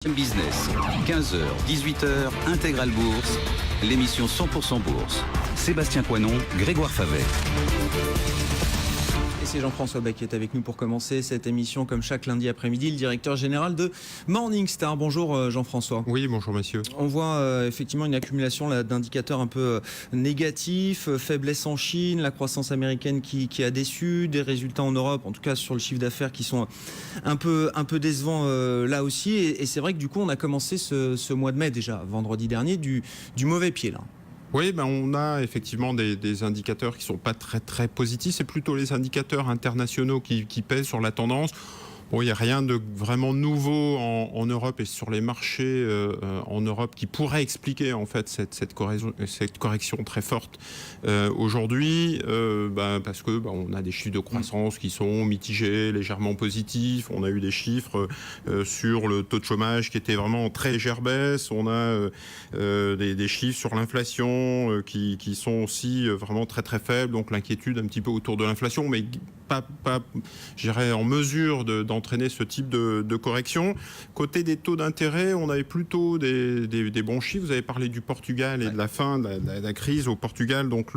Business, 15h, 18h, Intégral Bourse, l'émission 100% Bourse. Sébastien Coinon, Grégoire Favet. Et c'est Jean-François Bec qui est avec nous pour commencer cette émission comme chaque lundi après-midi, le directeur général de Morningstar. Bonjour Jean-François. Oui, bonjour monsieur. On voit effectivement une accumulation d'indicateurs un peu négatifs, faiblesse en Chine, la croissance américaine qui a déçu, des résultats en Europe, en tout cas sur le chiffre d'affaires qui sont un peu décevants là aussi. Et c'est vrai que du coup on a commencé ce mois de mai déjà, vendredi dernier, du mauvais pied là. Oui, on a effectivement des indicateurs qui ne sont pas très positifs. C'est plutôt les indicateurs internationaux qui pèsent sur la tendance. Bon, il n'y a rien de vraiment nouveau en Europe et sur les marchés en Europe qui pourrait expliquer en fait cette correction très forte aujourd'hui, parce que on a des chiffres de croissance qui sont mitigés, légèrement positifs. On a eu des chiffres sur le taux de chômage qui était vraiment très légère baisse. On a des chiffres sur l'inflation qui sont aussi vraiment très faibles. Donc l'inquiétude un petit peu autour de l'inflation, mais pas je dirais en mesure d'entraîner ce type de correction. Côté des taux d'intérêt, on avait plutôt des bons chiffres. Vous avez parlé du Portugal et de la fin de la crise au Portugal, donc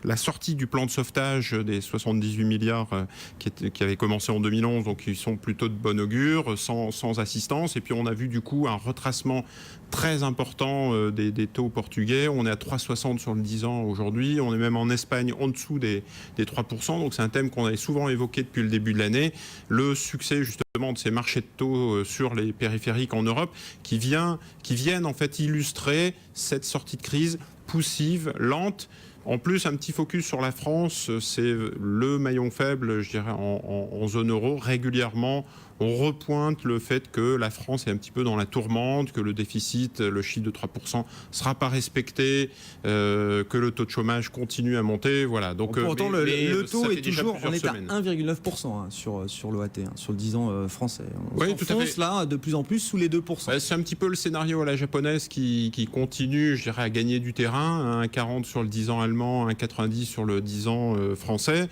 la sortie du plan de sauvetage des 78 milliards qui avait commencé en 2011, donc ils sont plutôt de bon augure, sans assistance. Et puis on a vu du coup un retracement très important des taux portugais. On est à 3,60 sur le 10 ans aujourd'hui. On est même en Espagne en dessous des 3%. Donc c'est un thème qu'on avait souvent évoqué depuis le début de l'année. Le succès justement de ces marchés de taux sur les périphériques en Europe qui viennent en fait illustrer cette sortie de crise poussive, lente. En plus, un petit focus sur la France, c'est le maillon faible, je dirais, en zone euro. Régulièrement, on repointe le fait que la France est un petit peu dans la tourmente, que le déficit, le chiffre de 3%, ne sera pas respecté, que le taux de chômage continue à monter. Voilà. Donc, pourtant, le taux est toujours, on est à 1,9% sur l'OAT, sur le 10 ans français. On s'enfonce là de plus en plus sous les 2%. C'est un petit peu le scénario à la japonaise qui continue, je dirais, à gagner du terrain. 1,40 sur le 10 ans allemand, 1,90 sur le 10 ans français.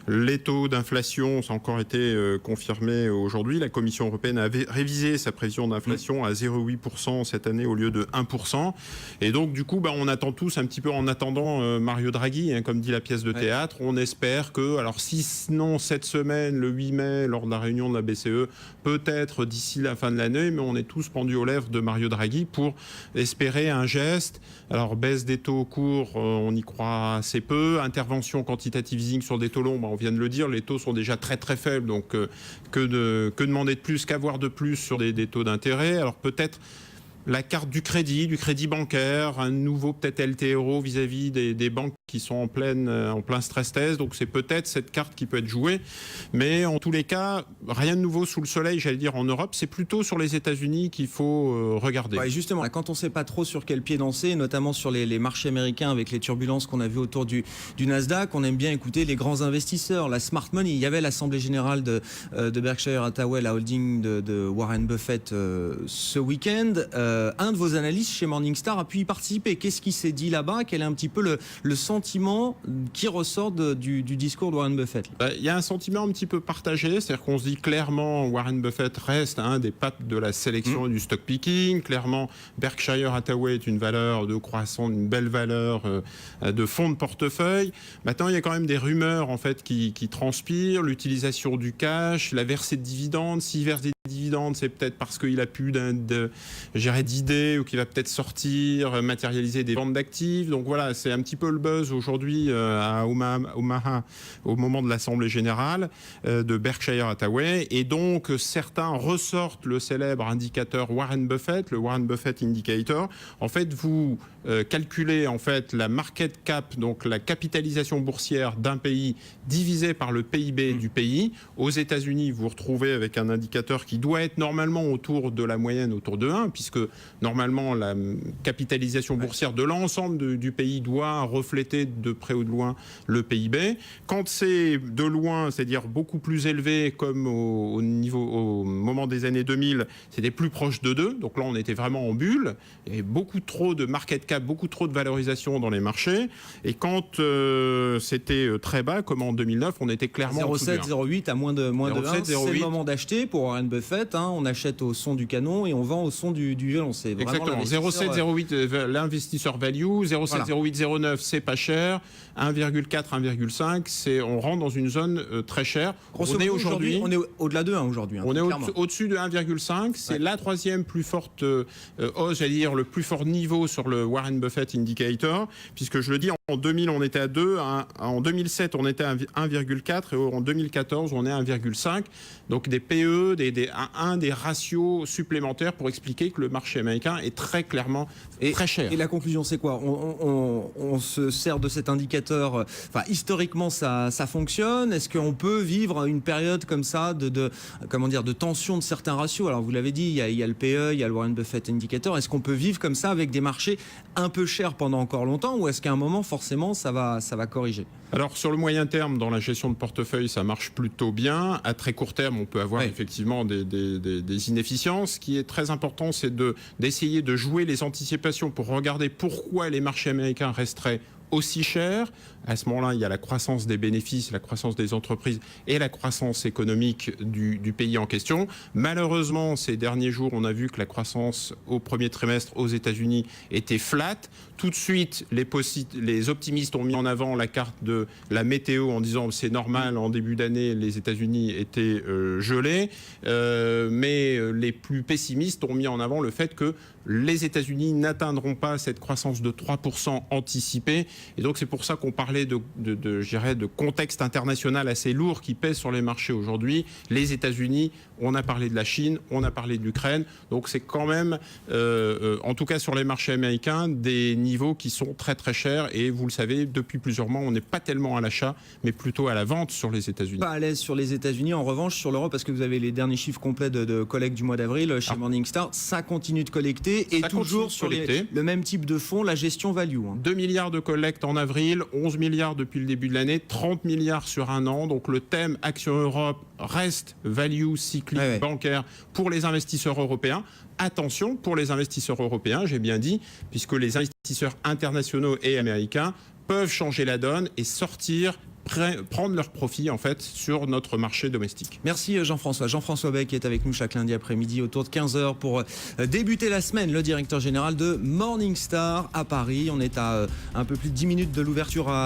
Les taux d'inflation, ça a encore été confirmé aujourd'hui. La Commission européenne a révisé sa prévision d'inflation à 0,8% cette année au lieu de 1%. Et donc, du coup, on attend tous un petit peu en attendant Mario Draghi, comme dit la pièce de théâtre. On espère que, alors sinon cette semaine, le 8 mai, lors de la réunion de la BCE, peut-être d'ici la fin de l'année, mais on est tous pendus aux lèvres de Mario Draghi pour espérer un geste. Alors, baisse des taux courts, on y croit assez peu. Intervention quantitative easing sur des taux longs, on vient de le dire, les taux sont déjà très faibles, donc que demander de plus, qu'avoir de plus sur des taux d'intérêt. Alors peut-être la carte du crédit bancaire, un nouveau peut-être LTRO vis-à-vis des banques qui sont en plein stress test. Donc c'est peut-être cette carte qui peut être jouée. Mais en tous les cas, rien de nouveau sous le soleil, j'allais dire, en Europe. C'est plutôt sur les États-Unis qu'il faut regarder. Ouais, justement, quand on ne sait pas trop sur quel pied danser, notamment sur les marchés américains avec les turbulences qu'on a vues autour du Nasdaq, on aime bien écouter les grands investisseurs, la smart money. Il y avait l'assemblée générale de Berkshire Hathaway, la holding de Warren Buffett ce week-end. Un de vos analystes chez Morningstar a pu y participer. Qu'est-ce qui s'est dit là-bas? Quel est un petit peu le sentiment qui ressort du discours de Warren Buffett? Il y a un sentiment un petit peu partagé, c'est-à-dire qu'on se dit clairement Warren Buffett reste un des papes de la sélection et du stock picking. Clairement, Berkshire Hathaway est une valeur de croissance, une belle valeur de fonds de portefeuille. Maintenant, il y a quand même des rumeurs en fait qui transpirent, l'utilisation du cash, la versée de dividendes. S'il verse des dividendes, c'est peut-être parce qu'il a plus d'idées ou qu'il va peut-être sortir, matérialiser des ventes d'actifs. Donc voilà, c'est un petit peu le buzz aujourd'hui à Omaha au moment de l'Assemblée Générale de Berkshire Hathaway. Et donc certains ressortent le célèbre indicateur Warren Buffett, le Warren Buffett Indicator. En fait, vous calculez en fait la market cap, donc la capitalisation boursière d'un pays divisé par le PIB du pays. Aux États-Unis, vous vous retrouvez avec un indicateur qui doit être normalement autour de la moyenne, autour de 1, puisque normalement la capitalisation boursière de l'ensemble du pays doit refléter de près ou de loin le PIB. Quand c'est de loin, c'est-à-dire beaucoup plus élevé, comme au moment des années 2000, c'était plus proche de 2. Donc là, on était vraiment en bulle. Il y avait beaucoup trop de market cap, beaucoup trop de valorisation dans les marchés. Et quand c'était très bas, comme en 2009, on était clairement 0,7, 0,8 à moins de 1. C'est le moment d'acheter pour Warren Buffett. achète, hein, on achète au son du canon et on vend au son du violon. C'est vraiment exactement. 0,7, 0,8 l'investisseur value, 0,7, 0,8, 0,9 c'est pas cher, 1,4, 1,5 on rentre dans une zone très chère. On est aujourd'hui, on est au-delà de 1 aujourd'hui. Hein, on est au-dessus de 1,5. C'est la troisième plus forte hausse, j'allais dire le plus fort niveau sur le Warren Buffett Indicator, puisque je le dis, en 2000 on était à 2, en 2007 on était à 1,4 et en 2014 on est à 1,5. Donc des PE, des ratios supplémentaires pour expliquer que le marché américain est très clairement très cher. Et la conclusion c'est quoi? On se sert de cet indicateur, historiquement ça fonctionne. Est-ce qu'on peut vivre une période comme ça de tension de certains ratios? Alors vous l'avez dit, il y a le PE, il y a le Warren Buffett Indicator. Est-ce qu'on peut vivre comme ça avec des marchés un peu chers pendant encore longtemps, ou est-ce qu'à un moment forcément ça va corriger? Alors sur le moyen terme, dans la gestion de portefeuille, ça marche plutôt bien. À très court terme, on peut avoir effectivement des inefficiences. Ce qui est très important, c'est d'essayer de jouer les anticipations pour regarder pourquoi les marchés américains resteraient aussi cher. À ce moment-là, il y a la croissance des bénéfices, la croissance des entreprises et la croissance économique du pays en question. Malheureusement, ces derniers jours, on a vu que la croissance au premier trimestre aux États-Unis était flat. Tout de suite, les optimistes ont mis en avant la carte de la météo en disant c'est normal, en début d'année, les États-Unis étaient gelés. Mais les plus pessimistes ont mis en avant le fait que les États-Unis n'atteindront pas cette croissance de 3% anticipée. Et donc c'est pour ça qu'on parlait de contexte international assez lourd qui pèse sur les marchés aujourd'hui. Les États-Unis, on a parlé de la Chine, on a parlé de l'Ukraine. Donc c'est quand même, en tout cas sur les marchés américains, des niveaux qui sont très très chers. Et vous le savez, depuis plusieurs mois, on n'est pas tellement à l'achat, mais plutôt à la vente sur les États-Unis. Pas à l'aise sur les États-Unis. En revanche, sur l'Europe, parce que vous avez les derniers chiffres complets de collecte du mois d'avril chez Morningstar, ça continue de collecter. Et ça toujours sur le même type de fonds, la gestion value. 2 milliards de collecte en avril, 11 milliards depuis le début de l'année, 30 milliards sur un an. Donc le thème Action Europe reste value cyclique bancaire pour les investisseurs européens. Attention, pour les investisseurs européens, j'ai bien dit, puisque les investisseurs internationaux et américains peuvent changer la donne et prendre leur profit en fait sur notre marché domestique. Merci Jean-François. Jean-François Bay qui est avec nous chaque lundi après-midi autour de 15h pour débuter la semaine, le directeur général de Morningstar à Paris. On est à un peu plus de 10 minutes de l'ouverture à